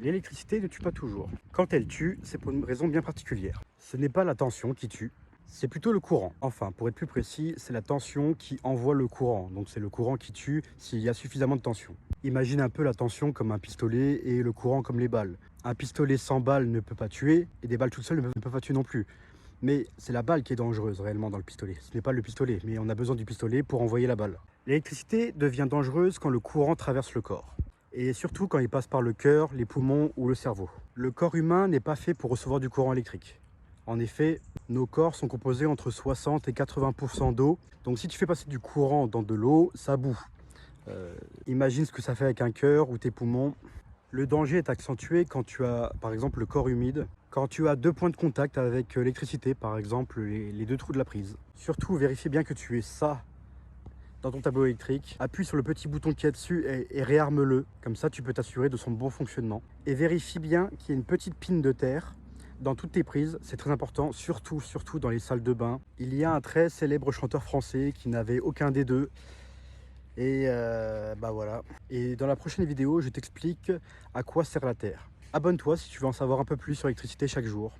L'électricité ne tue pas toujours. Quand elle tue, c'est pour une raison bien particulière. Ce n'est pas la tension qui tue, c'est plutôt le courant. Enfin, pour être plus précis, c'est la tension qui envoie le courant. Donc c'est le courant qui tue s'il y a suffisamment de tension. Imagine un peu la tension comme un pistolet et le courant comme les balles. Un pistolet sans balles ne peut pas tuer et des balles toutes seules ne peuvent pas tuer non plus. Mais c'est la balle qui est dangereuse réellement dans le pistolet. Ce n'est pas le pistolet, mais on a besoin du pistolet pour envoyer la balle. L'électricité devient dangereuse quand le courant traverse le corps. Et surtout quand il passe par le cœur, les poumons ou le cerveau. Le corps humain n'est pas fait pour recevoir du courant électrique. En effet, nos corps sont composés entre 60 et 80% d'eau. Donc si tu fais passer du courant dans de l'eau, ça boue. Imagine ce que ça fait avec un cœur ou tes poumons. Le danger est accentué quand tu as, par exemple, le corps humide, quand tu as deux points de contact avec l'électricité, par exemple les deux trous de la prise. Surtout, vérifie bien que tu aies ça dans ton tableau électrique. Appuie sur le petit bouton qui est dessus et réarme-le. Comme ça, tu peux t'assurer de son bon fonctionnement. Et vérifie bien qu'il y ait une petite pine de terre dans toutes tes prises. C'est très important, surtout dans les salles de bain. Il y a un très célèbre chanteur français qui n'avait aucun des deux. Et bah voilà. Et dans la prochaine vidéo, je t'explique à quoi sert la Terre. Abonne-toi si tu veux en savoir un peu plus sur l'électricité chaque jour.